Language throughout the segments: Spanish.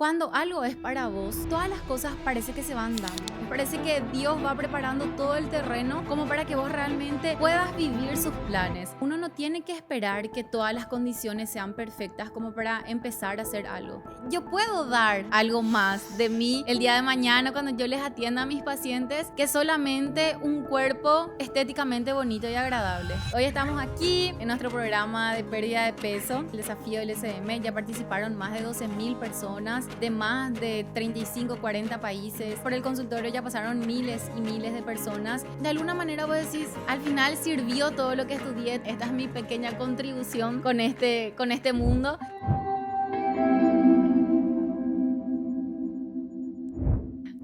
Cuando algo es para vos, todas las cosas parece que se van dando. Parece que Dios va preparando todo el terreno como para que vos realmente puedas vivir sus planes. Uno no tiene que esperar que todas las condiciones sean perfectas como para empezar a hacer algo. Yo puedo dar algo más de mí el día de mañana cuando yo les atienda a mis pacientes que solamente un cuerpo estéticamente bonito y agradable. Hoy estamos aquí en nuestro programa de pérdida de peso, el desafío LSM. Ya participaron más de 12.000 personas de más de 35, 40 países. Por el consultorio ya pasaron miles y miles de personas. De alguna manera vos decís, al final sirvió todo lo que estudié. Esta es mi pequeña contribución con este mundo.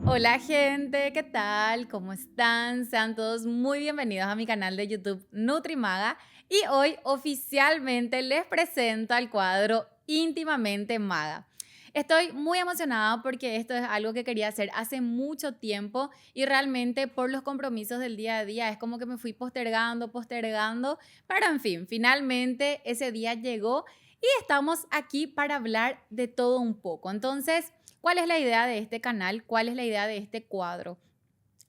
Hola gente, ¿qué tal? ¿Cómo están? Sean todos muy bienvenidos a mi canal de YouTube Nutrimaga y hoy oficialmente les presento al cuadro Íntimamente Maga. Estoy muy emocionada porque esto es algo que quería hacer hace mucho tiempo y realmente por los compromisos del día a día es como que me fui postergando, pero en fin, finalmente ese día llegó y estamos aquí para hablar de todo un poco. Entonces, ¿cuál es la idea de este canal? ¿Cuál es la idea de este cuadro?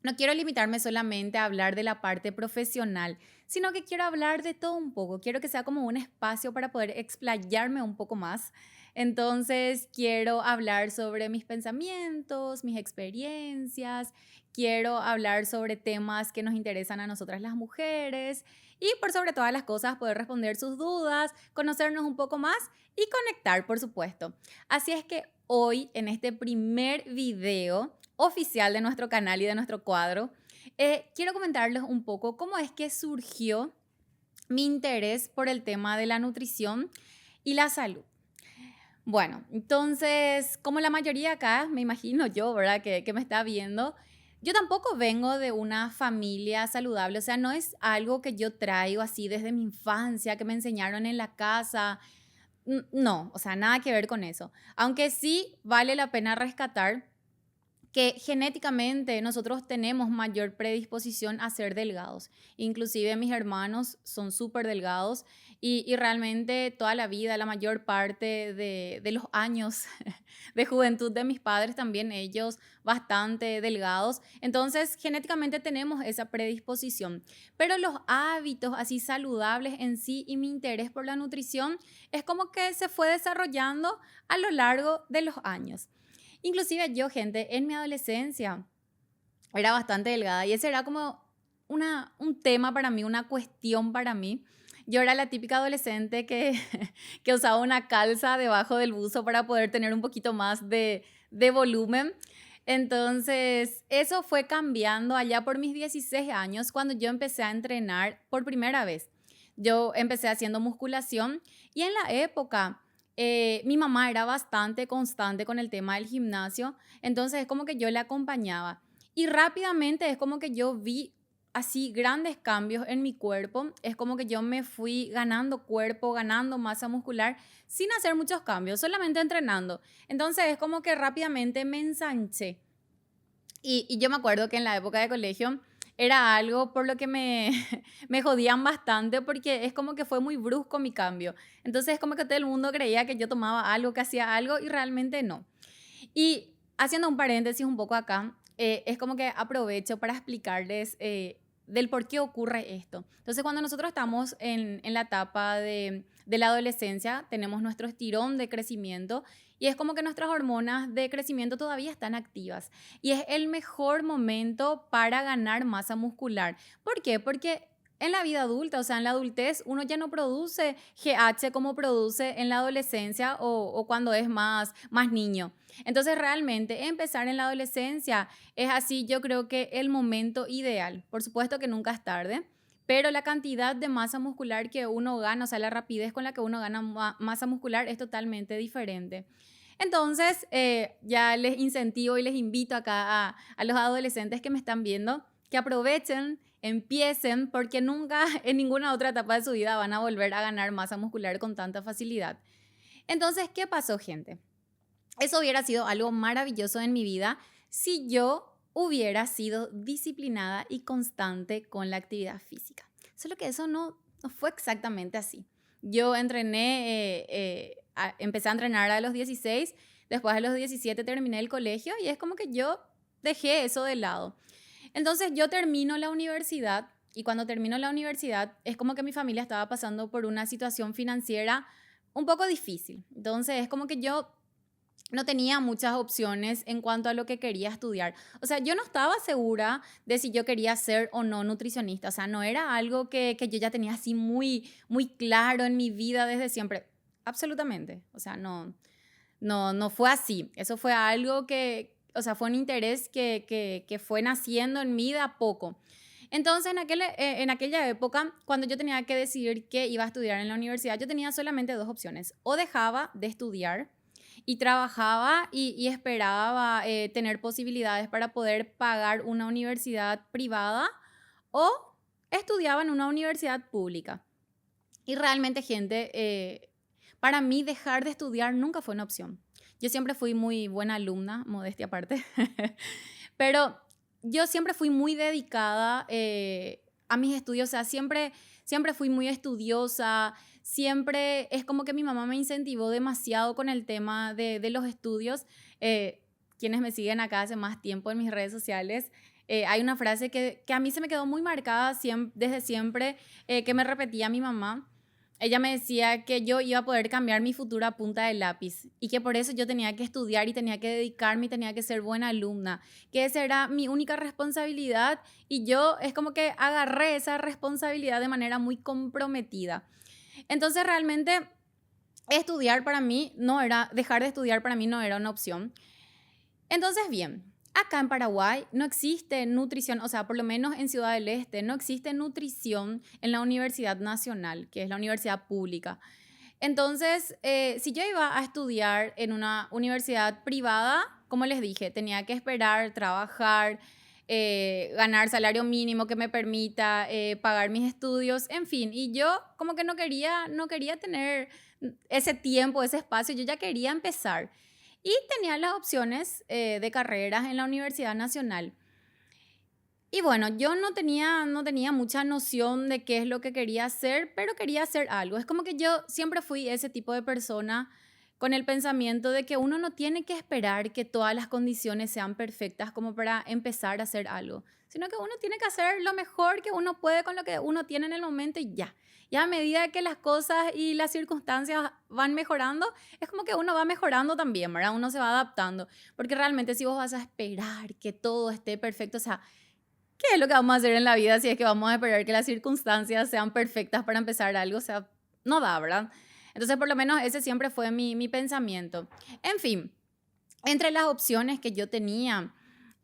No quiero limitarme solamente a hablar de la parte profesional, sino que quiero hablar de todo un poco. Quiero que sea como un espacio para poder explayarme un poco más. Entonces, quiero hablar sobre mis pensamientos, mis experiencias, quiero hablar sobre temas que nos interesan a nosotras las mujeres y por sobre todas las cosas poder responder sus dudas, conocernos un poco más y conectar, por supuesto. Así es que hoy, en este primer video oficial de nuestro canal y de nuestro cuadro, quiero comentarles un poco cómo es que surgió mi interés por el tema de la nutrición y la salud. Bueno, entonces, como la mayoría acá, me imagino yo, ¿verdad? Que me está viendo, yo tampoco vengo de una familia saludable, o sea, no es algo que yo traigo así desde mi infancia, que me enseñaron en la casa. No, o sea, nada que ver con eso. Aunque sí vale la pena rescatar que genéticamente nosotros tenemos mayor predisposición a ser delgados. Inclusive mis hermanos son súper delgados y realmente toda la vida, la mayor parte de los años de juventud de mis padres, también ellos bastante delgados. Entonces, genéticamente tenemos esa predisposición. Pero los hábitos así saludables en sí y mi interés por la nutrición es como que se fue desarrollando a lo largo de los años. Inclusive yo, gente, en mi adolescencia era bastante delgada y ese era como un tema para mí, una cuestión para mí. Yo era la típica adolescente que usaba una calza debajo del buzo para poder tener un poquito más de volumen. Entonces, eso fue cambiando allá por mis 16 años cuando yo empecé a entrenar por primera vez. Yo empecé haciendo musculación y en la época mi mamá era bastante constante con el tema del gimnasio, entonces es como que yo le acompañaba. Y rápidamente es como que yo vi así grandes cambios en mi cuerpo, es como que yo me fui ganando cuerpo, ganando masa muscular sin hacer muchos cambios, solamente entrenando. Entonces es como que rápidamente me ensanché. Y yo me acuerdo que en la época de colegio era algo por lo que me jodían bastante porque es como que fue muy brusco mi cambio. Entonces es como que todo el mundo creía que yo tomaba algo, que hacía algo y realmente no. Y haciendo un paréntesis un poco acá, es como que aprovecho para explicarles del por qué ocurre esto. Entonces, cuando nosotros estamos en la etapa de la adolescencia, tenemos nuestro estirón de crecimiento y es como que nuestras hormonas de crecimiento todavía están activas. Y es el mejor momento para ganar masa muscular. ¿Por qué? Porque en la vida adulta, o sea, en la adultez, uno ya no produce GH como produce en la adolescencia o cuando es más niño. Entonces, realmente empezar en la adolescencia es así, yo creo que el momento ideal. Por supuesto que nunca es tarde, pero la cantidad de masa muscular que uno gana, o sea, la rapidez con la que uno gana masa muscular es totalmente diferente. Entonces, ya les incentivo y les invito acá a los adolescentes que me están viendo que aprovechen, empiecen, porque nunca en ninguna otra etapa de su vida van a volver a ganar masa muscular con tanta facilidad. Entonces, ¿qué pasó, gente? Eso hubiera sido algo maravilloso en mi vida si yo hubiera sido disciplinada y constante con la actividad física. Solo que eso no fue exactamente así. Yo entrené, empecé a entrenar a los 16. Después de los 17 terminé el colegio y es como que yo dejé eso de lado. Entonces yo termino la universidad y cuando termino la universidad es como que mi familia estaba pasando por una situación financiera un poco difícil. Entonces es como que yo no tenía muchas opciones en cuanto a lo que quería estudiar. O sea, yo no estaba segura de si yo quería ser o no nutricionista. O sea, no era algo que yo ya tenía así muy, muy claro en mi vida desde siempre. Absolutamente. O sea, no fue así. Eso fue algo que, o sea, fue un interés que fue naciendo en mí de a poco. Entonces, en aquella época, cuando yo tenía que decidir qué iba a estudiar en la universidad, yo tenía solamente dos opciones. O dejaba de estudiar y trabajaba y esperaba tener posibilidades para poder pagar una universidad privada o estudiaba en una universidad pública. Y realmente, gente, para mí dejar de estudiar nunca fue una opción. Yo siempre fui muy buena alumna, modestia aparte, pero yo siempre fui muy dedicada a mis estudios, o sea, siempre fui muy estudiosa, siempre es como que mi mamá me incentivó demasiado con el tema de los estudios. Quienes me siguen acá hace más tiempo en mis redes sociales, hay una frase que a mí se me quedó muy marcada desde siempre, que me repetía mi mamá. Ella me decía que yo iba a poder cambiar mi futuro a punta de lápiz y que por eso yo tenía que estudiar y tenía que dedicarme y tenía que ser buena alumna, que esa era mi única responsabilidad y yo es como que agarré esa responsabilidad de manera muy comprometida. Entonces realmente dejar de estudiar para mí no era una opción. Entonces, bien, acá en Paraguay no existe nutrición, o sea, por lo menos en Ciudad del Este, no existe nutrición en la Universidad Nacional, que es la universidad pública. Entonces, si yo iba a estudiar en una universidad privada, como les dije, tenía que esperar, trabajar, ganar salario mínimo que me permita pagar mis estudios, en fin. Y yo como que no quería tener ese tiempo, ese espacio, yo ya quería empezar. Y tenía las opciones de carreras en la Universidad Nacional. Y bueno, yo no tenía mucha noción de qué es lo que quería hacer, pero quería hacer algo. Es como que yo siempre fui ese tipo de persona con el pensamiento de que uno no tiene que esperar que todas las condiciones sean perfectas como para empezar a hacer algo, sino que uno tiene que hacer lo mejor que uno puede con lo que uno tiene en el momento y ya. Y a medida que las cosas y las circunstancias van mejorando, es como que uno va mejorando también, ¿verdad? Uno se va adaptando, porque realmente si vos vas a esperar que todo esté perfecto, o sea, ¿qué es lo que vamos a hacer en la vida si es que vamos a esperar que las circunstancias sean perfectas para empezar algo? O sea, no da, ¿verdad? Entonces, por lo menos ese siempre fue mi pensamiento. En fin, entre las opciones que yo tenía,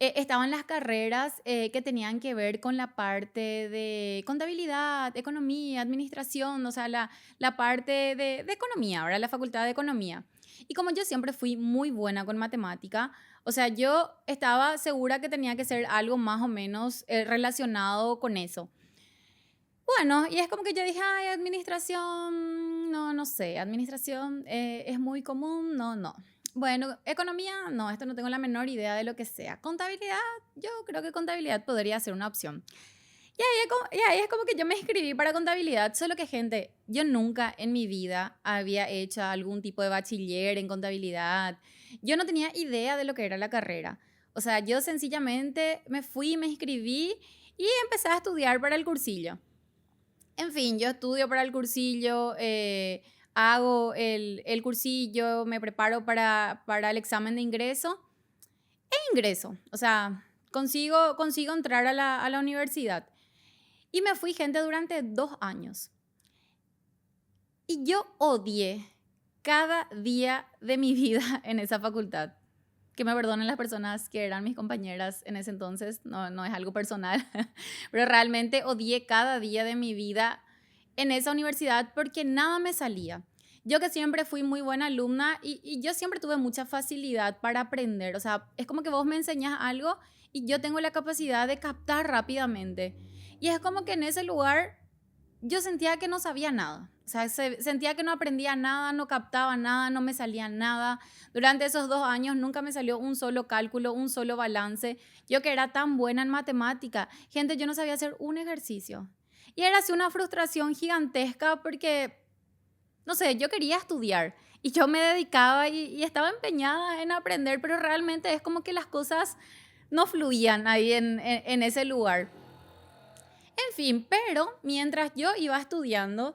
estaban las carreras que tenían que ver con la parte de contabilidad, economía, administración, o sea, la parte de economía, ¿verdad? La facultad de economía. Y como yo siempre fui muy buena con matemática, o sea, yo estaba segura que tenía que ser algo más o menos relacionado con eso. Bueno, y es como que yo dije, ay, administración, no, no sé, administración es muy común, no, no. Bueno, economía, no, esto no tengo la menor idea de lo que sea. Contabilidad, yo creo que contabilidad podría ser una opción. Y ahí es como que yo me inscribí para contabilidad, solo que gente, yo nunca en mi vida había hecho algún tipo de bachiller en contabilidad. Yo no tenía idea de lo que era la carrera. O sea, yo sencillamente me fui, me inscribí y empecé a estudiar para el cursillo. En fin, yo estudio para el cursillo, hago el cursillo, me preparo para el examen de ingreso e ingreso. O sea, consigo entrar a la universidad. Y me fui, gente, durante 2 años. Y yo odié cada día de mi vida en esa facultad. Que me perdonen las personas que eran mis compañeras en ese entonces, no es algo personal, pero realmente odié cada día de mi vida en esa universidad porque nada me salía. Yo que siempre fui muy buena alumna y yo siempre tuve mucha facilidad para aprender. O sea, es como que vos me enseñas algo y yo tengo la capacidad de captar rápidamente. Y es como que en ese lugar yo sentía que no sabía nada. O sea, sentía que no aprendía nada, no captaba nada, no me salía nada. Durante esos 2 años nunca me salió un solo cálculo, un solo balance. Yo que era tan buena en matemática, gente, yo no sabía hacer un ejercicio. Y era así una frustración gigantesca porque, no sé, yo quería estudiar Y yo me dedicaba y estaba empeñada en aprender, pero realmente es como que las cosas no fluían ahí en ese lugar. En fin, pero mientras yo iba estudiando,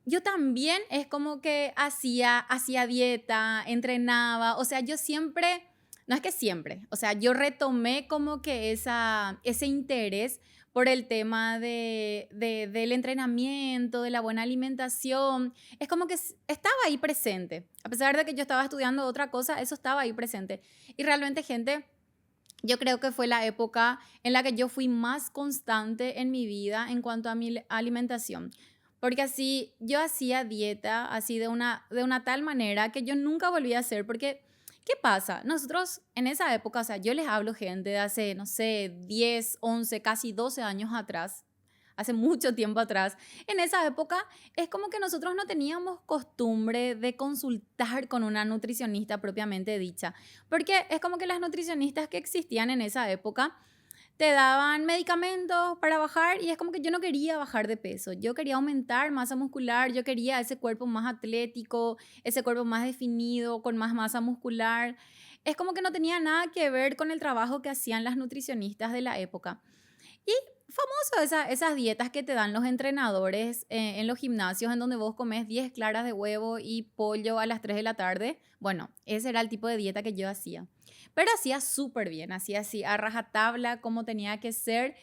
yo también es como que hacía dieta, entrenaba, o sea, yo siempre, no es que siempre, o sea, yo retomé como que ese interés por el tema del entrenamiento, de la buena alimentación. Es como que estaba ahí presente. A pesar de que yo estaba estudiando otra cosa, eso estaba ahí presente. Y realmente, gente, yo creo que fue la época en la que yo fui más constante en mi vida en cuanto a mi alimentación. Porque así yo hacía dieta así de una tal manera que yo nunca volví a hacer. Porque, ¿qué pasa? Nosotros en esa época, o sea, yo les hablo gente de hace, no sé, 10 11 casi 12 años atrás, hace mucho tiempo atrás. En esa época es como que nosotros no teníamos costumbre de consultar con una nutricionista propiamente dicha. Porque es como que las nutricionistas que existían en esa época te daban medicamentos para bajar y es como que yo no quería bajar de peso, yo quería aumentar masa muscular, yo quería ese cuerpo más atlético, ese cuerpo más definido, con más masa muscular. Es como que no tenía nada que ver con el trabajo que hacían las nutricionistas de la época. Y famoso esas dietas que te dan los entrenadores en los gimnasios en donde vos comes 10 claras de huevo y pollo a las 3 de la tarde. Bueno, ese era el tipo de dieta que yo hacía. Pero hacía súper bien, hacía así a rajatabla como tenía que ser.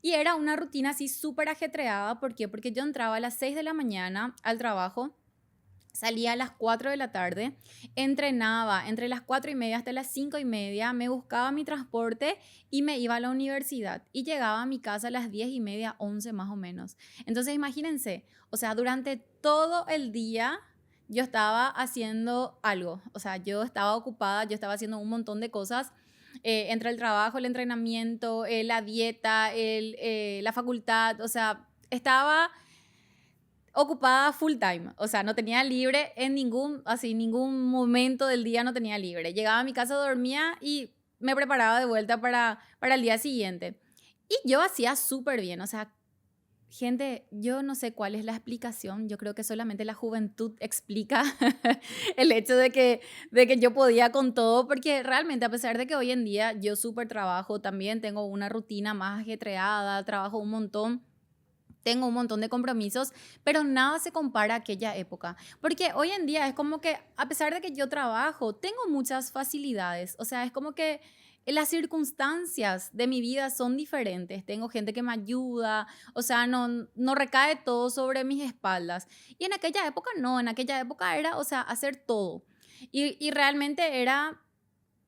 Y era una rutina así súper ajetreada. ¿Por qué? Porque yo entraba a las 6 de la mañana al trabajo. Salía a las 4 de la tarde, entrenaba entre las 4:30 hasta las 5:30, me buscaba mi transporte y me iba a la universidad. Y llegaba a mi casa a las 10:30, 11 más o menos. Entonces imagínense, o sea, durante todo el día yo estaba haciendo algo. O sea, yo estaba ocupada, yo estaba haciendo un montón de cosas. Entre el trabajo, el entrenamiento, la dieta, la facultad, o sea, estaba ocupada full time, o sea, no tenía libre en ningún momento del día no tenía libre. Llegaba a mi casa, dormía y me preparaba de vuelta para el día siguiente. Y yo hacía súper bien, o sea, gente, yo no sé cuál es la explicación, yo creo que solamente la juventud explica el hecho de que yo podía con todo, porque realmente a pesar de que hoy en día yo súper trabajo, también tengo una rutina más ajetreada, trabajo un montón. Tengo un montón de compromisos, pero nada se compara a aquella época. Porque hoy en día es como que, a pesar de que yo trabajo, tengo muchas facilidades. O sea, es como que las circunstancias de mi vida son diferentes. Tengo gente que me ayuda, o sea, no recae todo sobre mis espaldas. Y en aquella época no, en aquella época era, o sea, hacer todo. Y realmente era,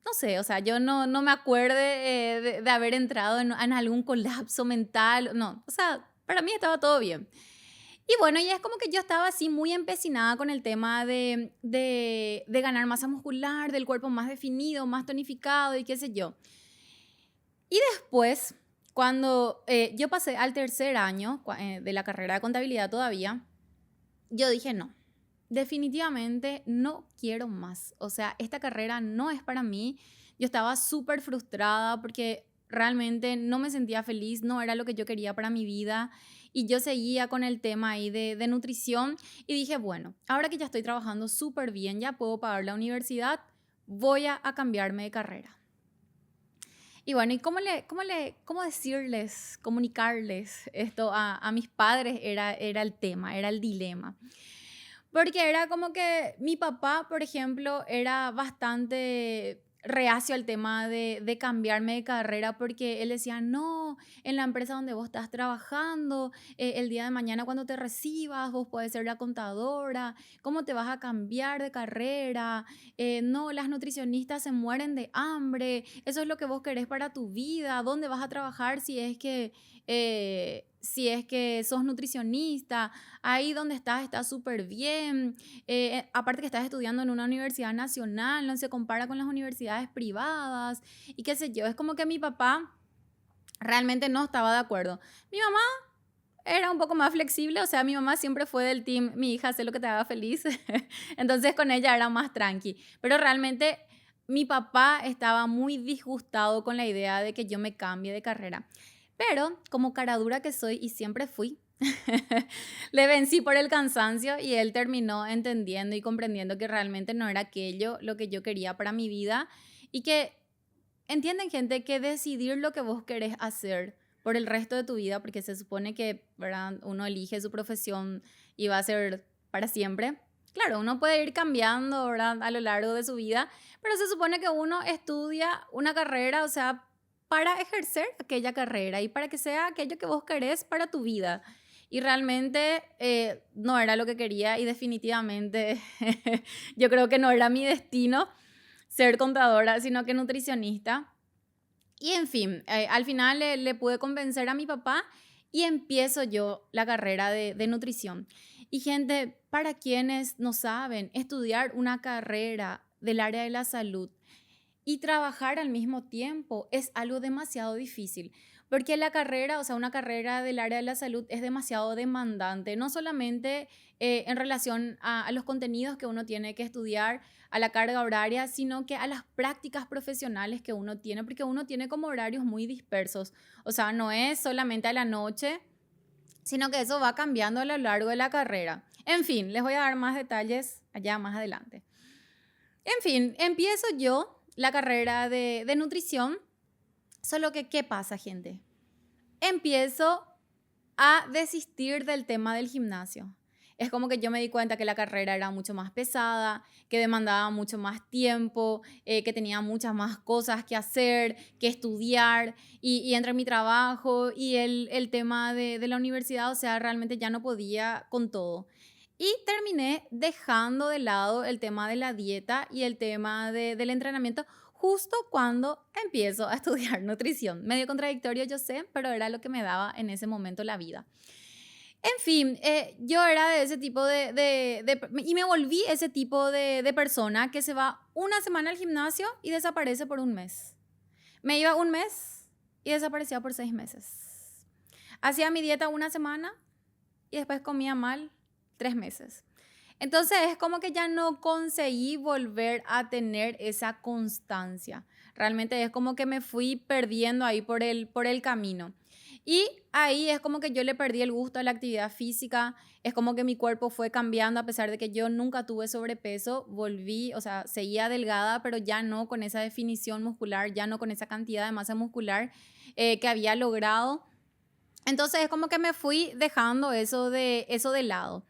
no sé, o sea, yo no me acuerde de haber entrado en algún colapso mental, no, o sea, para mí estaba todo bien. Y bueno, y es como que yo estaba así muy empecinada con el tema de ganar masa muscular, del cuerpo más definido, más tonificado y qué sé yo. Y después, cuando yo pasé al tercer año de la carrera de contabilidad todavía, yo dije no. Definitivamente no quiero más. O sea, esta carrera no es para mí. Yo estaba súper frustrada porque realmente no me sentía feliz, no era lo que yo quería para mi vida. Y yo seguía con el tema ahí de nutrición y dije, bueno, ahora que ya estoy trabajando súper bien, ya puedo pagar la universidad, voy a cambiarme de carrera. Y bueno, ¿y cómo decirles, comunicarles esto a mis padres? Era el tema, era el dilema. Porque era como que mi papá, por ejemplo, era bastante reacio al tema de cambiarme de carrera porque él decía, no, en la empresa donde vos estás trabajando, el día de mañana cuando te recibas, vos puedes ser la contadora, ¿cómo te vas a cambiar de carrera? No, las nutricionistas se mueren de hambre, eso es lo que vos querés para tu vida, ¿dónde vas a trabajar si es que sos nutricionista? Ahí donde estás está súper bien. Aparte que estás estudiando en una universidad nacional, no se compara con las universidades privadas y qué sé yo. Es como que mi papá realmente no estaba de acuerdo. Mi mamá era un poco más flexible, o sea, mi mamá siempre fue del team, mi hija, hace lo que te haga feliz. Entonces con ella era más tranqui. Pero realmente mi papá estaba muy disgustado con la idea de que yo me cambie de carrera. Pero como cara dura que soy y siempre fui, Le vencí por el cansancio y él terminó entendiendo y comprendiendo que realmente no era aquello lo que yo quería para mi vida y que entienden gente que decidir lo que vos querés hacer por el resto de tu vida, porque se supone que, ¿verdad? Uno elige su profesión y va a ser para siempre. Claro, uno puede ir cambiando, ¿verdad? A lo largo de su vida, pero se supone que uno estudia una carrera, o sea, para ejercer aquella carrera y para que sea aquello que vos querés para tu vida. Y realmente no era lo que quería y definitivamente yo creo que no era mi destino ser contadora, sino que nutricionista. Y en fin, al final le pude convencer a mi papá y empiezo yo la carrera de nutrición. Y gente, para quienes no saben, estudiar una carrera del área de la salud y trabajar al mismo tiempo es algo demasiado difícil, porque la carrera, o sea, una carrera del área de la salud es demasiado demandante, no solamente en relación a los contenidos que uno tiene que estudiar, a la carga horaria, sino que a las prácticas profesionales que uno tiene, porque uno tiene como horarios muy dispersos, o sea, no es solamente a la noche, sino que eso va cambiando a lo largo de la carrera. En fin, les voy a dar más detalles allá más adelante. En fin, empiezo yo la carrera de nutrición, solo que ¿qué pasa, gente? Empiezo a desistir del tema del gimnasio. Es como que yo me di cuenta que la carrera era mucho más pesada, que demandaba mucho más tiempo, que tenía muchas más cosas que hacer, que estudiar, y entre mi trabajo y el tema de la universidad, o sea, realmente ya no podía con todo. Y terminé dejando de lado el tema de la dieta y el tema del entrenamiento justo cuando empiezo a estudiar nutrición. Medio contradictorio, yo sé, pero era lo que me daba en ese momento la vida. En fin, yo era de ese tipo y me volví ese tipo de persona que se va una semana al gimnasio y desaparece por un mes. Me iba un mes y desaparecía por 6 meses. Hacía mi dieta una semana y después comía mal 3 meses. Entonces es como que ya no conseguí volver a tener esa constancia. Realmente es como que me fui perdiendo ahí por el camino. Y ahí es como que yo le perdí el gusto a la actividad física, es como que mi cuerpo fue cambiando a pesar de que yo nunca tuve sobrepeso, volví, o sea, seguía delgada, pero ya no con esa definición muscular, ya no con esa cantidad de masa muscular que había logrado. Entonces es como que me fui dejando eso de lado.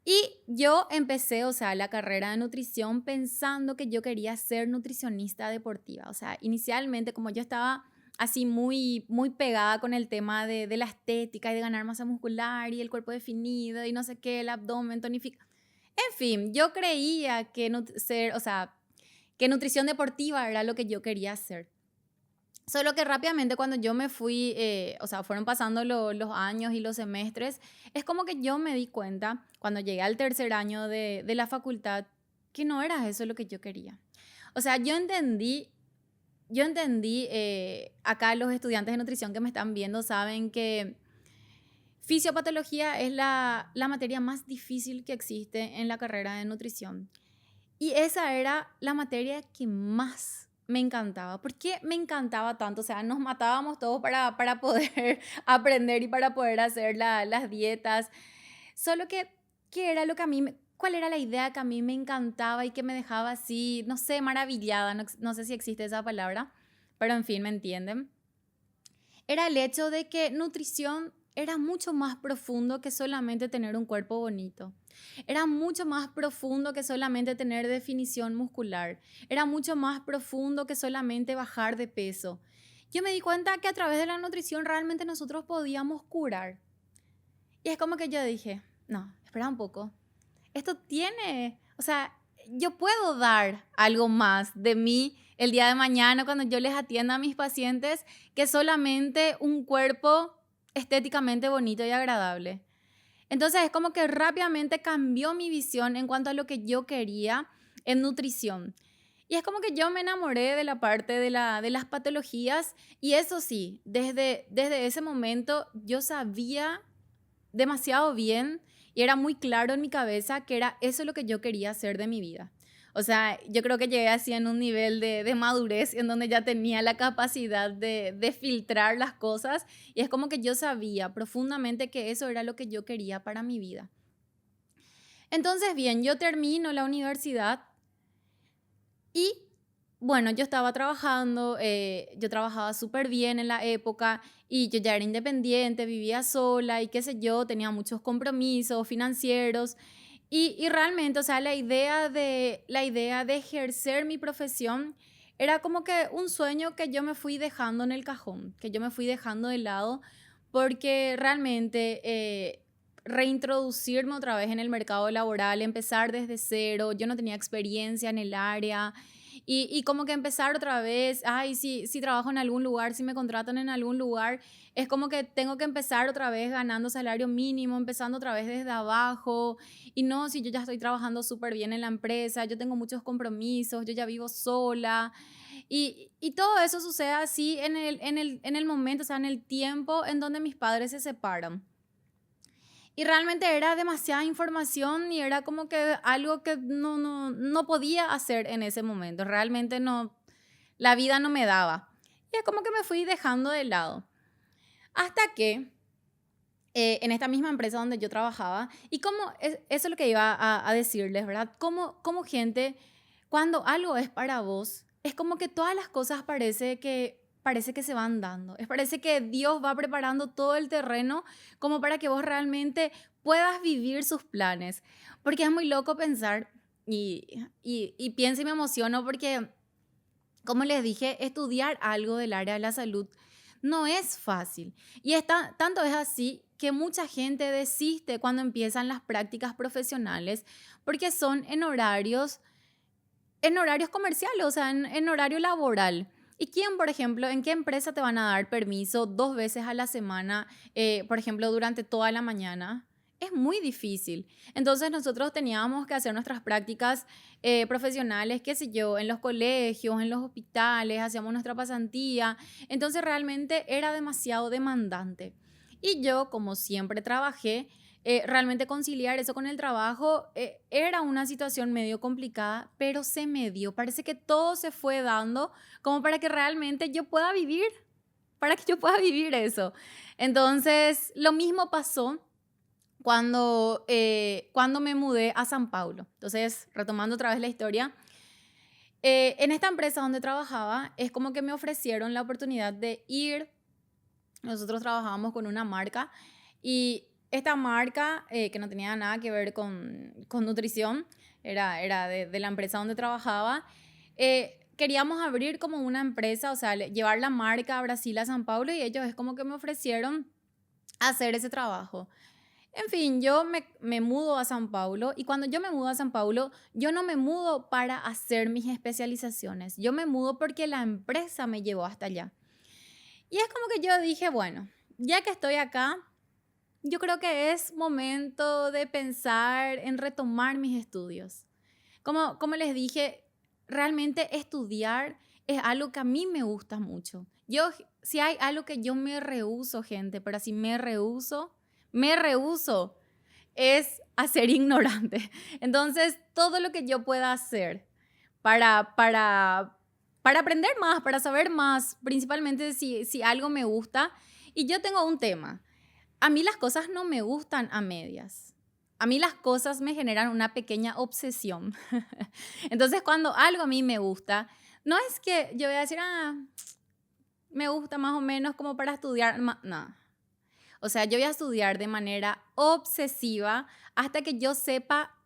Y yo empecé, o sea, la carrera de nutrición pensando que yo quería ser nutricionista deportiva. O sea, inicialmente como yo estaba así muy, muy pegada con el tema de la estética y de ganar masa muscular y el cuerpo definido y no sé qué, el abdomen tonificado. En fin, yo creía que o sea, que nutrición deportiva era lo que yo quería hacer. Solo que rápidamente cuando yo me fui, o sea, fueron pasando los años y los semestres, es como que yo me di cuenta, cuando llegué al tercer año de la facultad, que no era eso lo que yo quería. O sea, yo entendí, acá los estudiantes de nutrición que me están viendo saben que fisiopatología es la materia más difícil que existe en la carrera de nutrición. Y esa era la materia que más me encantaba. ¿Por qué me encantaba tanto? O sea, nos matábamos todos para poder aprender y para poder hacer las dietas. Solo que, ¿qué era lo que cuál era la idea que a mí me encantaba y que me dejaba así, no sé, maravillada? No sé si existe esa palabra, pero en fin, ¿me entienden? Era el hecho de que nutrición era mucho más profundo que solamente tener un cuerpo bonito. Era mucho más profundo que solamente tener definición muscular. Era mucho más profundo que solamente bajar de peso. Yo me di cuenta que a través de la nutrición realmente nosotros podíamos curar. Y es como que yo dije, no, espera un poco. Esto tiene, o sea, yo puedo dar algo más de mí el día de mañana cuando yo les atienda a mis pacientes que solamente un cuerpo estéticamente bonito y agradable. Entonces es como que rápidamente cambió mi visión en cuanto a lo que yo quería en nutrición. Y es como que yo me enamoré de la parte de las patologías y eso sí, desde ese momento yo sabía demasiado bien y era muy claro en mi cabeza que era eso lo que yo quería hacer de mi vida. O sea, yo creo que llegué así en un nivel de madurez en donde ya tenía la capacidad de filtrar las cosas y es como que yo sabía profundamente que eso era lo que yo quería para mi vida. Entonces, bien, yo termino la universidad y bueno, yo estaba trabajando, yo trabajaba súper bien en la época y yo ya era independiente, vivía sola y qué sé yo, tenía muchos compromisos financieros y realmente, o sea, la idea de ejercer mi profesión era como que un sueño que yo me fui dejando en el cajón, que yo me fui dejando de lado porque realmente reintroducirme otra vez en el mercado laboral, empezar desde cero, yo no tenía experiencia en el área. Y como que empezar otra vez, ay, si trabajo en algún lugar, si me contratan en algún lugar, es como que tengo que empezar otra vez ganando salario mínimo, empezando otra vez desde abajo. Y no, si yo ya estoy trabajando súper bien en la empresa, yo tengo muchos compromisos, yo ya vivo sola. Y todo eso sucede así en el momento, o sea, en el tiempo en donde mis padres se separan. Y realmente era demasiada información y era como que algo que no podía hacer en ese momento. Realmente no, la vida no me daba. Y es como que me fui dejando de lado. Hasta que en esta misma empresa donde yo trabajaba, y como eso es lo que iba a decirles, ¿verdad? Como gente, cuando algo es para vos, es como que todas las cosas parece que se van dando. Parece que Dios va preparando todo el terreno como para que vos realmente puedas vivir sus planes. Porque es muy loco pensar, y pienso y me emociono porque, como les dije, estudiar algo del área de la salud no es fácil. Y tanto es así que mucha gente desiste cuando empiezan las prácticas profesionales porque son en horarios comerciales, o sea, en horario laboral. ¿Y quién, por ejemplo, en qué empresa te van a dar permiso 2 veces a la semana, por ejemplo, durante toda la mañana? Es muy difícil. Entonces nosotros teníamos que hacer nuestras prácticas profesionales, qué sé yo, en los colegios, en los hospitales, hacíamos nuestra pasantía. Entonces realmente era demasiado demandante. Y yo, como siempre trabajé, realmente conciliar eso con el trabajo era una situación medio complicada, pero se me dio. Parece que todo se fue dando como para que realmente yo pueda vivir, para que yo pueda vivir eso. Entonces, lo mismo pasó cuando me mudé a San Paulo. Entonces, retomando otra vez la historia, en esta empresa donde trabajaba, es como que me ofrecieron la oportunidad de ir. Nosotros trabajábamos con una marca y esta marca, que no tenía nada que ver con nutrición, era de la empresa donde trabajaba, queríamos abrir como una empresa, o sea, llevar la marca a Brasil, a San Paulo, y ellos es como que me ofrecieron hacer ese trabajo. En fin, yo me mudo a San Paulo y cuando yo me mudo a San Paulo, yo no me mudo para hacer mis especializaciones, yo me mudo porque la empresa me llevó hasta allá. Y es como que yo dije, bueno, ya que estoy acá, yo creo que es momento de pensar en retomar mis estudios. Como les dije, realmente estudiar es algo que a mí me gusta mucho. Si hay algo que yo me rehúso, gente, pero así me rehúso, es a ser ignorante. Entonces, todo lo que yo pueda hacer para, para, para aprender más, para saber más, principalmente si algo me gusta. Y yo tengo un tema. A mí las cosas no me gustan a medias. A mí las cosas me generan una pequeña obsesión. Entonces, cuando algo a mí me gusta, no es que yo voy a decir, me gusta más o menos como para estudiar. No. O sea, yo voy a estudiar de manera obsesiva hasta que yo sepa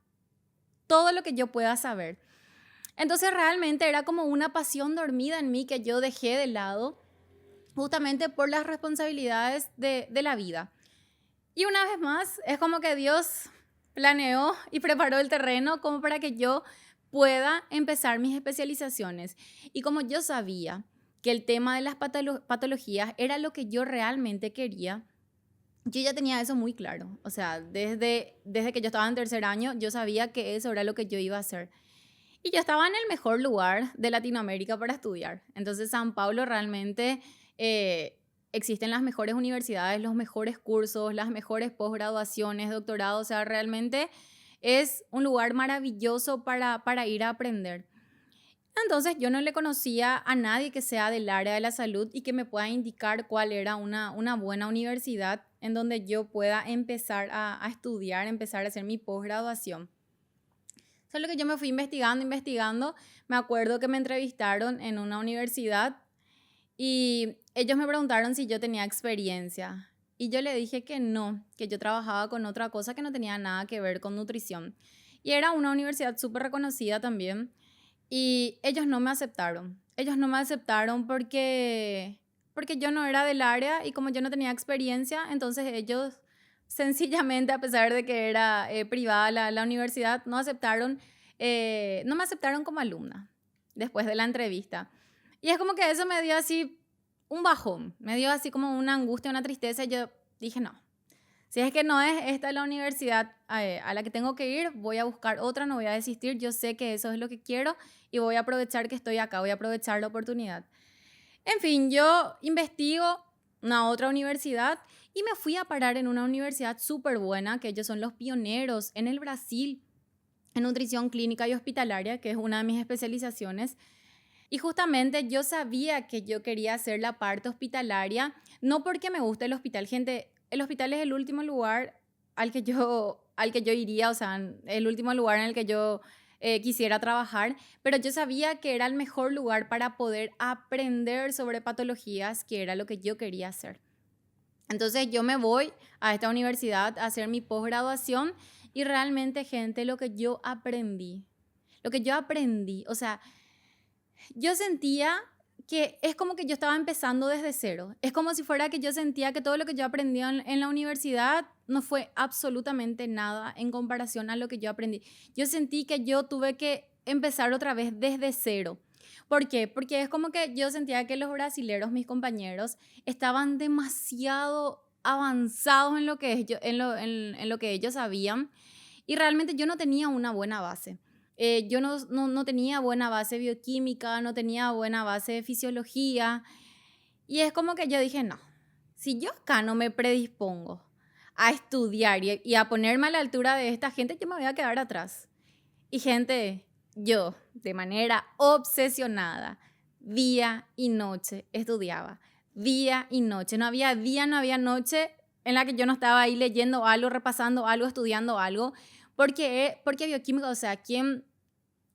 todo lo que yo pueda saber. Entonces realmente era como una pasión dormida en mí que yo dejé de lado justamente por las responsabilidades de la vida. Y una vez más, es como que Dios planeó y preparó el terreno como para que yo pueda empezar mis especializaciones. Y como yo sabía que el tema de las patologías era lo que yo realmente quería, yo ya tenía eso muy claro. O sea, desde que yo estaba en tercer año, yo sabía que eso era lo que yo iba a hacer. Y yo estaba en el mejor lugar de Latinoamérica para estudiar. Entonces, San Pablo realmente existen las mejores universidades, los mejores cursos, las mejores posgraduaciones, doctorados. O sea, realmente es un lugar maravilloso para ir a aprender. Entonces yo no le conocía a nadie que sea del área de la salud y que me pueda indicar cuál era una buena universidad en donde yo pueda empezar a estudiar, empezar a hacer mi posgraduación. Solo que yo me fui investigando, investigando. Me acuerdo que me entrevistaron en una universidad y ellos me preguntaron si yo tenía experiencia. Y yo le dije que no, que yo trabajaba con otra cosa que no tenía nada que ver con nutrición. Y era una universidad súper reconocida también. Y ellos no me aceptaron. Ellos no me aceptaron porque yo no era del área y como yo no tenía experiencia, entonces ellos sencillamente, a pesar de que era privada la universidad, no me aceptaron como alumna después de la entrevista. Y es como que eso me dio así un bajón, me dio así como una angustia, una tristeza. Y yo dije, no, si es que no es esta la universidad a la que tengo que ir, voy a buscar otra, no voy a desistir. Yo sé que eso es lo que quiero y voy a aprovechar que estoy acá, voy a aprovechar la oportunidad. En fin, yo investigo una otra universidad y me fui a parar en una universidad súper buena, que ellos son los pioneros en el Brasil en nutrición clínica y hospitalaria, que es una de mis especializaciones. Y justamente yo sabía que yo quería hacer la parte hospitalaria, no porque me guste el hospital. Gente, el hospital es el último lugar al que yo iría, o sea, el último lugar en el que yo quisiera trabajar, pero yo sabía que era el mejor lugar para poder aprender sobre patologías, que era lo que yo quería hacer. Entonces yo me voy a esta universidad a hacer mi posgraduación y realmente, gente, lo que yo aprendí, o sea, yo sentía que es como que yo estaba empezando desde cero. Es como si fuera que yo sentía que todo lo que yo aprendí en la universidad no fue absolutamente nada en comparación a lo que yo aprendí. Yo sentí que yo tuve que empezar otra vez desde cero. ¿Por qué? Porque es como que yo sentía que los brasileros, mis compañeros, estaban demasiado avanzados en lo que en lo que ellos sabían y realmente yo no tenía una buena base. Yo no tenía buena base bioquímica, no tenía buena base de fisiología. Y es como que yo dije, no, si yo acá no me predispongo a estudiar y a ponerme a la altura de esta gente, yo me voy a quedar atrás. Y gente, yo de manera obsesionada, día y noche estudiaba, día y noche. No había día, no había noche en la que yo no estaba ahí leyendo algo, repasando algo, estudiando algo. Porque bioquímica, o sea, quien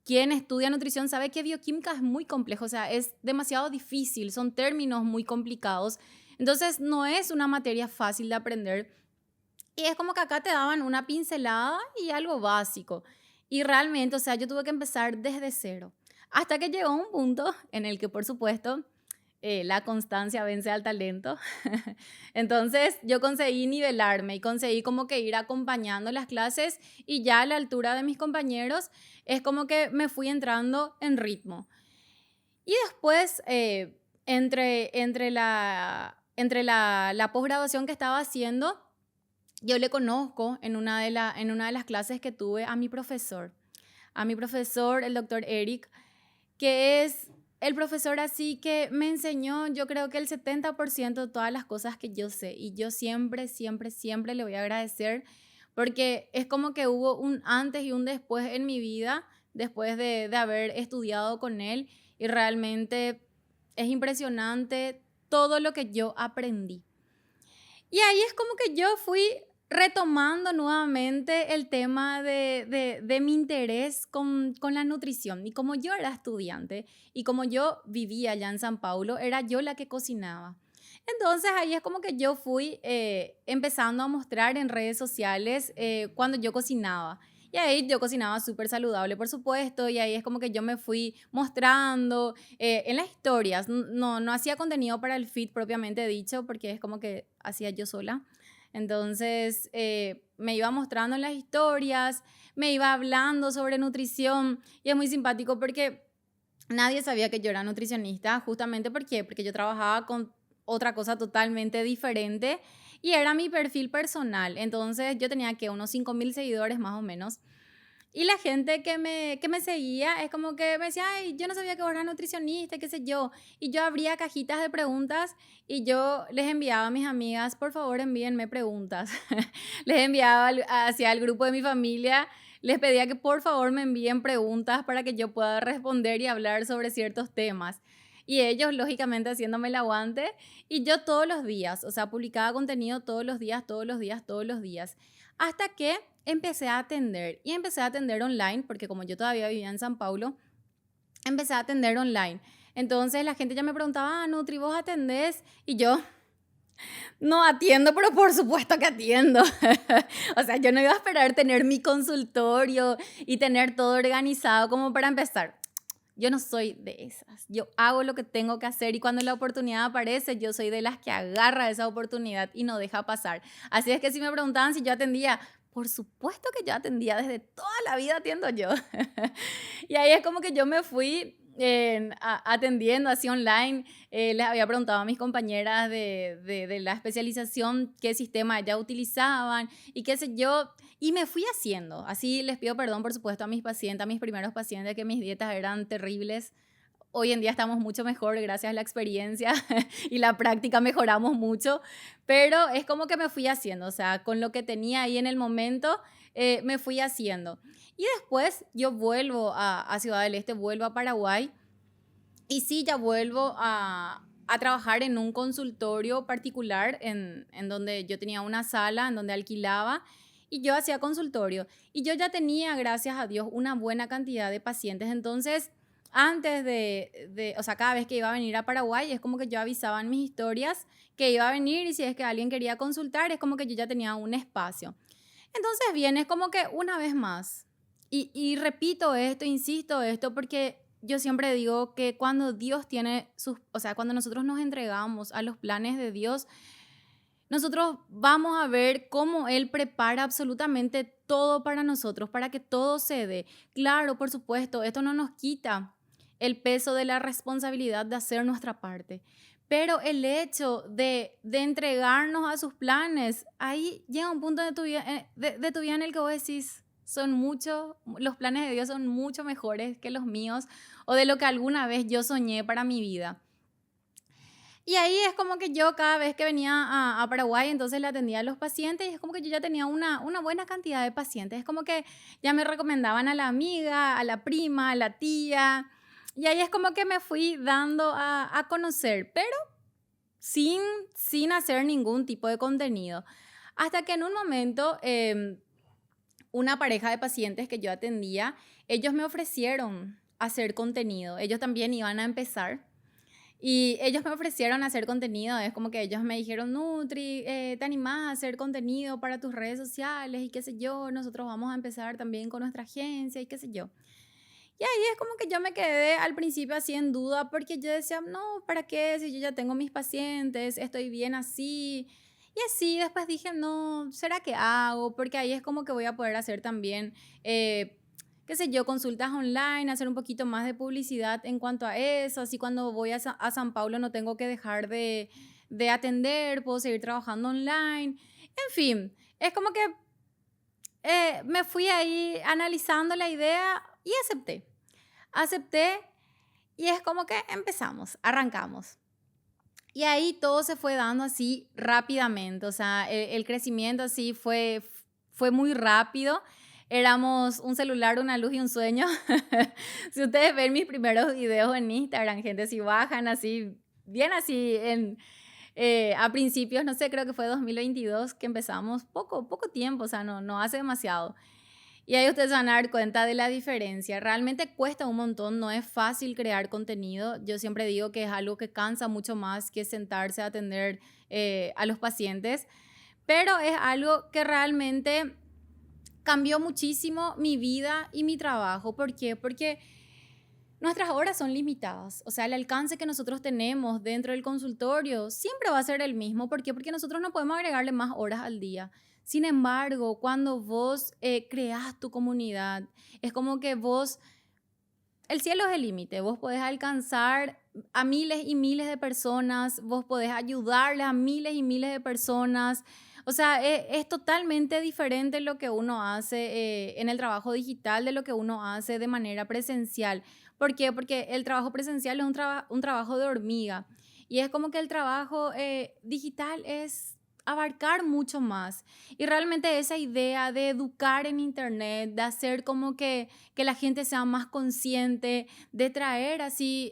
estudia nutrición sabe que bioquímica es muy complejo, o sea, es demasiado difícil, son términos muy complicados. Entonces, no es una materia fácil de aprender. Y es como que acá te daban una pincelada y algo básico. Y realmente, o sea, yo tuve que empezar desde cero. Hasta que llegó un punto en el que, por supuesto, la constancia vence al talento. Entonces yo conseguí nivelarme y conseguí como que ir acompañando las clases y ya a la altura de mis compañeros es como que me fui entrando en ritmo. Y después, la posgraduación que estaba haciendo, yo le conozco en una de las clases que tuve a mi profesor, el doctor Eric, que es el profesor así que me enseñó, yo creo que el 70% de todas las cosas que yo sé. Y yo siempre, siempre, siempre le voy a agradecer porque es como que hubo un antes y un después en mi vida, después de haber estudiado con él. Y realmente es impresionante todo lo que yo aprendí. Y ahí es como que yo fui retomando nuevamente el tema de mi interés con la nutrición. Y como yo era estudiante y como yo vivía allá en San Paulo, era yo la que cocinaba. Entonces ahí es como que yo fui empezando a mostrar en redes sociales cuando yo cocinaba. Y ahí yo cocinaba súper saludable, por supuesto, y ahí es como que yo me fui mostrando en las historias. No hacía contenido para el feed propiamente dicho, porque es como que hacía yo sola. Entonces me iba mostrando en las historias, me iba hablando sobre nutrición, y es muy simpático porque nadie sabía que yo era nutricionista, justamente porque yo trabajaba con otra cosa totalmente diferente y era mi perfil personal. Entonces yo tenía que unos 5.000 seguidores más o menos. Y la gente que me seguía es como que me decía, ay, yo no sabía que vos eras nutricionista, qué sé yo. Y yo abría cajitas de preguntas y yo les enviaba a mis amigas, por favor envíenme preguntas. Les enviaba hacia el grupo de mi familia les pedía que por favor me envíen preguntas para que yo pueda responder y hablar sobre ciertos temas. Y ellos, lógicamente, haciéndome el aguante. Y yo todos los días, o sea, publicaba contenido todos los días, todos los días, todos los días. Hasta que empecé a atender. Y empecé a atender online, porque como yo todavía vivía en San Paulo, empecé a atender online. Entonces la gente ya me preguntaba, Nutri, ¿vos atendés? Y yo, no atiendo, pero por supuesto que atiendo. O sea, yo no iba a esperar tener mi consultorio y tener todo organizado como para empezar. Yo no soy de esas. Yo hago lo que tengo que hacer y cuando la oportunidad aparece, yo soy de las que agarra esa oportunidad y no deja pasar. Así es que si me preguntaban si yo atendía, por supuesto que yo atendía, desde toda la vida atiendo yo. Y ahí es como que yo me fui atendiendo así online. Les había preguntado a mis compañeras de la especialización qué sistema ya utilizaban y qué sé yo. Y me fui haciendo. Así les pido perdón, por supuesto, a mis pacientes, a mis primeros pacientes, que mis dietas eran terribles. Hoy en día estamos mucho mejor gracias a la experiencia y la práctica mejoramos mucho, pero es como que me fui haciendo, o sea, con lo que tenía ahí en el momento, me fui haciendo. Y después yo vuelvo a Ciudad del Este, vuelvo a Paraguay y sí, ya vuelvo a trabajar en un consultorio particular en donde yo tenía una sala, en donde alquilaba y yo hacía consultorio. Y yo ya tenía, gracias a Dios, una buena cantidad de pacientes. Entonces, antes o sea, cada vez que iba a venir a Paraguay, es como que yo avisaba en mis historias que iba a venir y si es que alguien quería consultar, es como que yo ya tenía un espacio. Entonces, bien, es como que una vez más. Y repito esto, insisto esto, porque yo siempre digo que cuando Dios tiene o sea, cuando nosotros nos entregamos a los planes de Dios, nosotros vamos a ver cómo Él prepara absolutamente todo para nosotros, para que todo se dé. Claro, por supuesto, esto no nos quita el peso de la responsabilidad de hacer nuestra parte. Pero el hecho de entregarnos a sus planes, ahí llega un punto de tu vida, de tu vida en el que vos decís, son mucho, los planes de Dios son mucho mejores que los míos o de lo que alguna vez yo soñé para mi vida. Y ahí es como que yo cada vez que venía a Paraguay, entonces le atendía a los pacientes y es como que yo ya tenía una buena cantidad de pacientes. Es como que ya me recomendaban a la amiga, a la prima, a la tía. Y ahí es como que me fui dando a conocer, pero sin, sin hacer ningún tipo de contenido. Hasta que en un momento una pareja de pacientes que yo atendía, ellos me ofrecieron hacer contenido. Ellos también iban a empezar. Y ellos me ofrecieron hacer contenido, es como que ellos me dijeron, Nutri, ¿te animás a hacer contenido para tus redes sociales y qué sé yo? Nosotros vamos a empezar también con nuestra agencia y qué sé yo. Y ahí es como que yo me quedé al principio así en duda porque yo decía, no, ¿para qué? Si yo ya tengo mis pacientes, estoy bien así. Y así después dije, no, ¿será que hago? Porque ahí es como que voy a poder hacer también, qué sé yo, consultas online, hacer un poquito más de publicidad en cuanto a eso. Así cuando voy a San Paulo no tengo que dejar de atender, puedo seguir trabajando online. En fin, es como que me fui ahí analizando la idea y acepté. Acepté y es como que empezamos, arrancamos. Y ahí todo se fue dando así rápidamente, o sea, el crecimiento así fue muy rápido. Éramos un celular, una luz y un sueño. Si ustedes ven mis primeros videos en Instagram, gente, si bajan así, bien así, a principios, no sé, creo que fue 2022 que empezamos, poco tiempo, o sea, no hace demasiado. Y ahí ustedes van a dar cuenta de la diferencia. Realmente cuesta un montón, no es fácil crear contenido. Yo siempre digo que es algo que cansa mucho más que sentarse a atender a los pacientes, pero es algo que realmente cambió muchísimo mi vida y mi trabajo. ¿Por qué? Porque nuestras horas son limitadas, o sea, el alcance que nosotros tenemos dentro del consultorio siempre va a ser el mismo. ¿Por qué? Porque nosotros no podemos agregarle más horas al día. Sin embargo, cuando vos creas tu comunidad, es como que vos, el cielo es el límite, vos podés alcanzar a miles y miles de personas, vos podés ayudarle a miles y miles de personas. O sea, es totalmente diferente lo que uno hace en el trabajo digital de lo que uno hace de manera presencial. ¿Por qué? Porque el trabajo presencial es un trabajo de hormiga y es como que el trabajo digital abarcar mucho más. Y realmente esa idea de educar en Internet, de hacer como que la gente sea más consciente, de traer así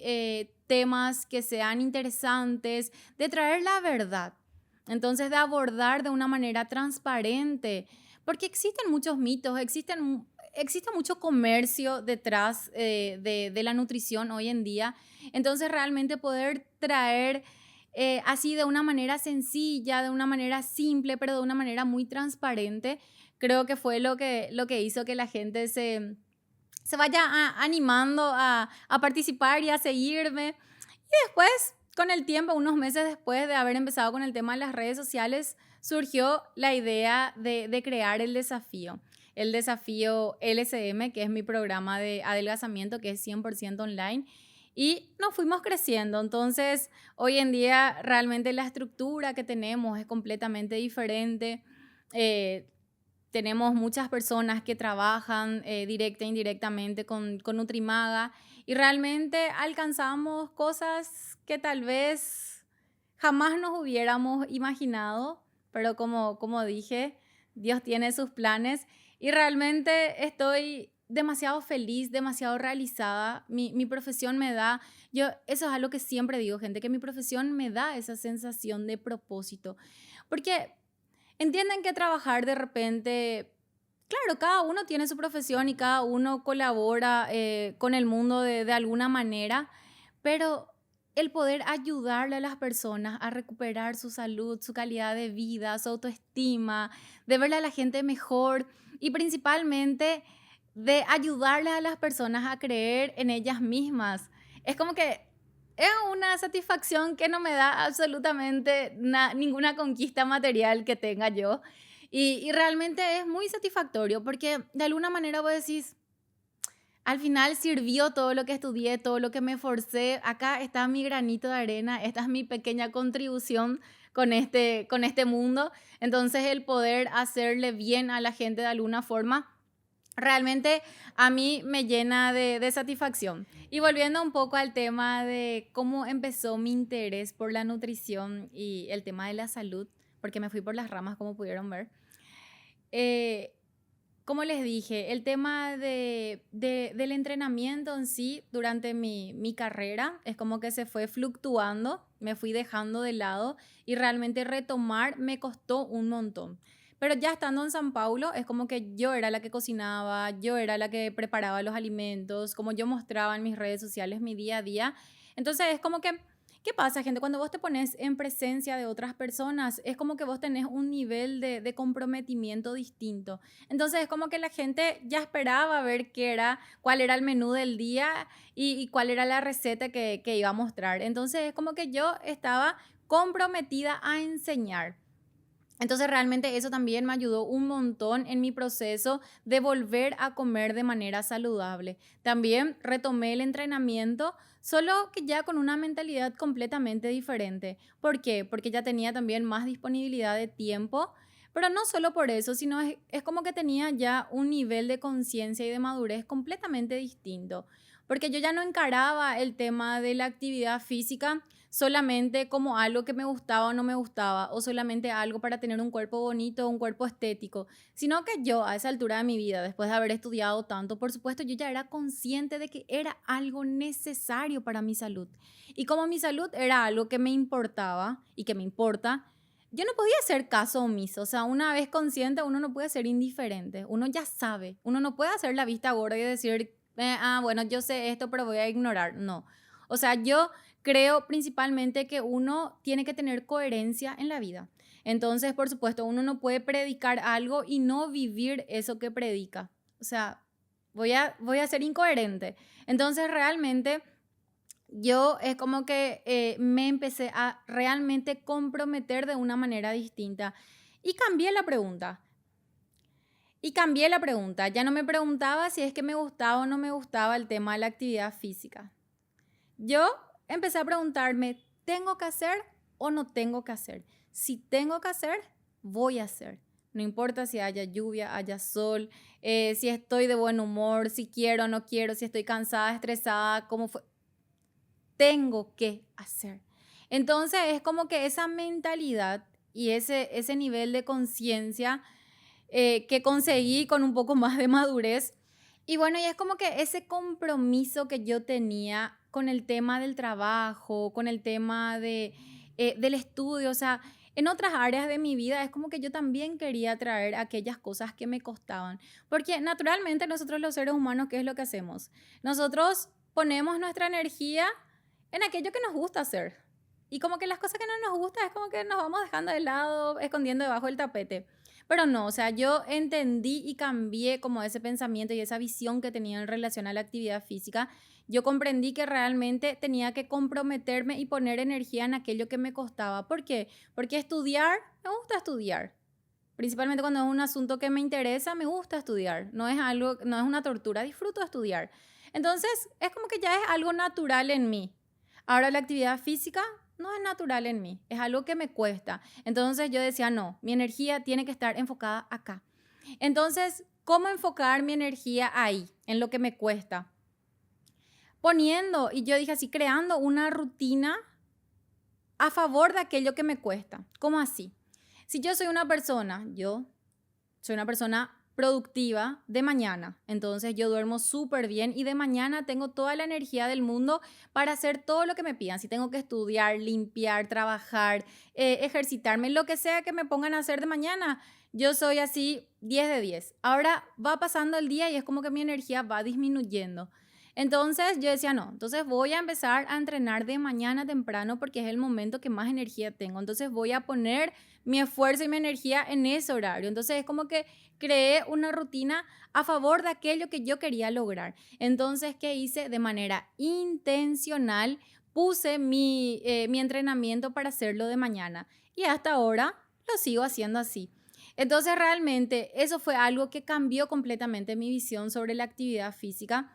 temas que sean interesantes, de traer la verdad. Entonces, de abordar de una manera transparente, porque existen muchos mitos, existe mucho comercio detrás de la nutrición hoy en día. Entonces, realmente poder traer así de una manera sencilla, de una manera simple, pero de una manera muy transparente, creo que fue lo que hizo que la gente se vaya animando a participar y a seguirme. Y después, con el tiempo, unos meses después de haber empezado con el tema de las redes sociales, surgió la idea de crear el desafío. El desafío LSM, que es mi programa de adelgazamiento, que es 100% online. Y nos fuimos creciendo. Entonces, hoy en día, realmente la estructura que tenemos es completamente diferente. Eh, Tenemos muchas personas que trabajan directa e indirectamente con Nutrimaga y realmente alcanzamos cosas que tal vez jamás nos hubiéramos imaginado, pero como dije, Dios tiene sus planes y realmente estoy demasiado feliz, demasiado realizada. Mi profesión me da, eso es algo que siempre digo, gente, que mi profesión me da esa sensación de propósito, porque entienden que trabajar de repente, claro, cada uno tiene su profesión y cada uno colabora con el mundo de alguna manera, pero el poder ayudarle a las personas a recuperar su salud, su calidad de vida, su autoestima, de verle a la gente mejor y principalmente de ayudarle a las personas a creer en ellas mismas. Es como que es una satisfacción que no me da absolutamente ninguna conquista material que tenga yo. Y realmente es muy satisfactorio porque de alguna manera vos decís, al final sirvió todo lo que estudié, todo lo que me forcé. Acá está mi granito de arena, esta es mi pequeña contribución con este mundo. Entonces el poder hacerle bien a la gente de alguna forma realmente a mí me llena de satisfacción. Y volviendo un poco al tema de cómo empezó mi interés por la nutrición y el tema de la salud, porque me fui por las ramas como pudieron ver. eh, Como les dije, el tema del entrenamiento en sí durante mi carrera es como que se fue fluctuando, me fui dejando de lado y realmente retomar me costó un montón. Pero ya estando en San Paulo, es como que yo era la que cocinaba, yo era la que preparaba los alimentos, como yo mostraba en mis redes sociales mi día a día. Entonces es como que, ¿qué pasa, gente? Cuando vos te pones en presencia de otras personas, es como que vos tenés un nivel de comprometimiento distinto. Entonces es como que la gente ya esperaba ver cuál era el menú del día y cuál era la receta que iba a mostrar. Entonces es como que yo estaba comprometida a enseñar. Entonces realmente eso también me ayudó un montón en mi proceso de volver a comer de manera saludable. También retomé el entrenamiento, solo que ya con una mentalidad completamente diferente. ¿Por qué? Porque ya tenía también más disponibilidad de tiempo, pero no solo por eso, sino es como que tenía ya un nivel de conciencia y de madurez completamente distinto. Porque yo ya no encaraba el tema de la actividad física solamente como algo que me gustaba o no me gustaba, o solamente algo para tener un cuerpo bonito o un cuerpo estético, sino que yo a esa altura de mi vida, después de haber estudiado tanto, por supuesto, yo ya era consciente de que era algo necesario para mi salud. Y como mi salud era algo que me importaba y que me importa, yo no podía hacer caso omiso. O sea, una vez consciente, uno no puede ser indiferente. Uno ya sabe. Uno no puede hacer la vista gorda y decir, bueno, yo sé esto, pero voy a ignorar. No. O sea, yo creo principalmente que uno tiene que tener coherencia en la vida. Entonces, por supuesto, uno no puede predicar algo y no vivir eso que predica. O sea, voy a ser incoherente. Entonces, realmente, yo es como que me empecé a realmente comprometer de una manera distinta. Y cambié la pregunta. Y cambié la pregunta. Ya no me preguntaba si es que me gustaba o no me gustaba el tema de la actividad física. Yo empecé a preguntarme, ¿tengo que hacer o no tengo que hacer? Si tengo que hacer, voy a hacer. No importa si haya lluvia, haya sol, si estoy de buen humor, si quiero o no quiero, si estoy cansada, estresada, cómo fue. Tengo que hacer. Entonces es como que esa mentalidad y ese nivel de conciencia que conseguí con un poco más de madurez. Y bueno, y es como que ese compromiso que yo tenía con el tema del trabajo, con el tema del estudio, o sea, en otras áreas de mi vida es como que yo también quería traer aquellas cosas que me costaban. Porque naturalmente nosotros los seres humanos, ¿qué es lo que hacemos? Nosotros ponemos nuestra energía en aquello que nos gusta hacer. Y como que las cosas que no nos gustan es como que nos vamos dejando de lado, escondiendo debajo del tapete. Pero no, o sea, yo entendí y cambié como ese pensamiento y esa visión que tenía en relación a la actividad física. Yo comprendí que realmente tenía que comprometerme y poner energía en aquello que me costaba. ¿Por qué? Porque estudiar, me gusta estudiar. Principalmente cuando es un asunto que me interesa, me gusta estudiar. No es algo, no es una tortura, disfruto estudiar. Entonces, es como que ya es algo natural en mí. Ahora la actividad física no es natural en mí, es algo que me cuesta. Entonces yo decía, no, mi energía tiene que estar enfocada acá. Entonces, ¿cómo enfocar mi energía ahí, en lo que me cuesta? Poniendo, y yo dije así, creando una rutina a favor de aquello que me cuesta. ¿Cómo así? Si yo soy una persona, yo soy una persona productiva de mañana, entonces yo duermo súper bien y de mañana tengo toda la energía del mundo para hacer todo lo que me pidan. Si tengo que estudiar, limpiar, trabajar, ejercitarme, lo que sea que me pongan a hacer de mañana, yo soy así 10 de 10. Ahora va pasando el día y es como que mi energía va disminuyendo. Entonces yo decía, no, entonces voy a empezar a entrenar de mañana temprano porque es el momento que más energía tengo. Entonces voy a poner mi esfuerzo y mi energía en ese horario. Entonces es como que creé una rutina a favor de aquello que yo quería lograr. Entonces, ¿qué hice? De manera intencional puse mi entrenamiento para hacerlo de mañana y hasta ahora lo sigo haciendo así. Entonces, realmente eso fue algo que cambió completamente mi visión sobre la actividad física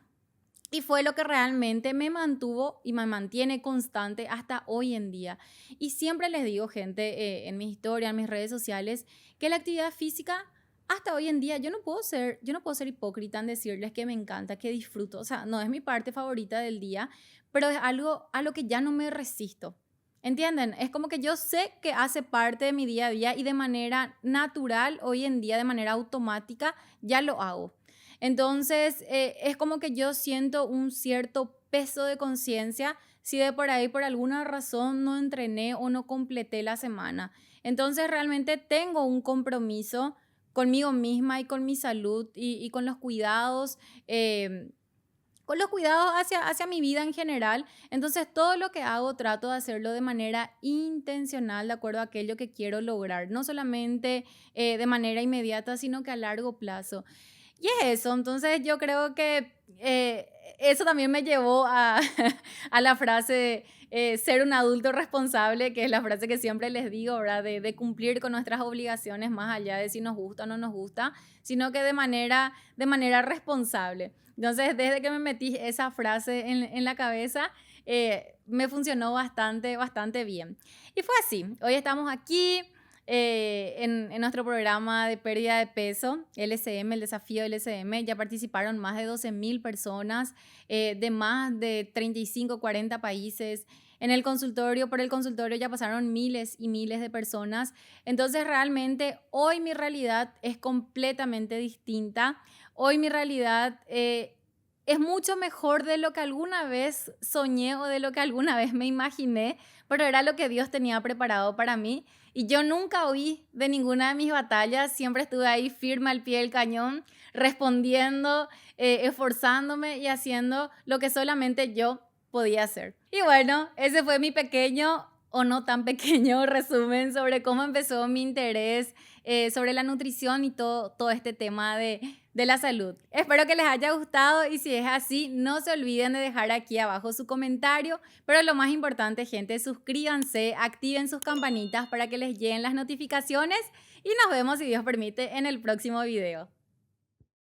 y fue lo que realmente me mantuvo y me mantiene constante hasta hoy en día. Y siempre les digo, gente, en mi historia, en mis redes sociales, que la actividad física, hasta hoy en día, yo no puedo ser hipócrita en decirles que me encanta, que disfruto. O sea, no es mi parte favorita del día, pero es algo a lo que ya no me resisto. ¿Entienden? Es como que yo sé que hace parte de mi día a día y de manera natural, hoy en día, de manera automática, ya lo hago. Entonces, es como que yo siento un cierto peso de conciencia si de por ahí por alguna razón no entrené o no completé la semana. Entonces, realmente tengo un compromiso conmigo misma y con mi salud y con los cuidados hacia mi vida en general. Entonces, todo lo que hago trato de hacerlo de manera intencional, de acuerdo a aquello que quiero lograr, no solamente de manera inmediata, sino que a largo plazo. Y es eso, entonces yo creo que eso también me llevó a, a la frase ser un adulto responsable, que es la frase que siempre les digo, ¿verdad? De cumplir con nuestras obligaciones más allá de si nos gusta o no nos gusta, sino que de manera responsable. Entonces, desde que me metí esa frase en la cabeza, me funcionó bastante, bastante bien. Y fue así, hoy estamos aquí en nuestro programa de pérdida de peso, LCM, el desafío LCM. Ya participaron más de 12.000 personas de más de 35, 40 países. Por el consultorio ya pasaron miles y miles de personas. Entonces, realmente, hoy mi realidad es completamente distinta. Hoy mi realidad es mucho mejor de lo que alguna vez soñé o de lo que alguna vez me imaginé, pero era lo que Dios tenía preparado para mí. Y yo nunca huí de ninguna de mis batallas, siempre estuve ahí firme al pie del cañón, respondiendo, esforzándome y haciendo lo que solamente yo podía hacer. Y bueno, ese fue mi pequeño o no tan pequeño resumen sobre cómo empezó mi interés sobre la nutrición y todo este tema de la salud. Espero que les haya gustado y si es así, no se olviden de dejar aquí abajo su comentario, pero lo más importante, gente, suscríbanse, activen sus campanitas para que les lleguen las notificaciones y nos vemos, si Dios permite, en el próximo video.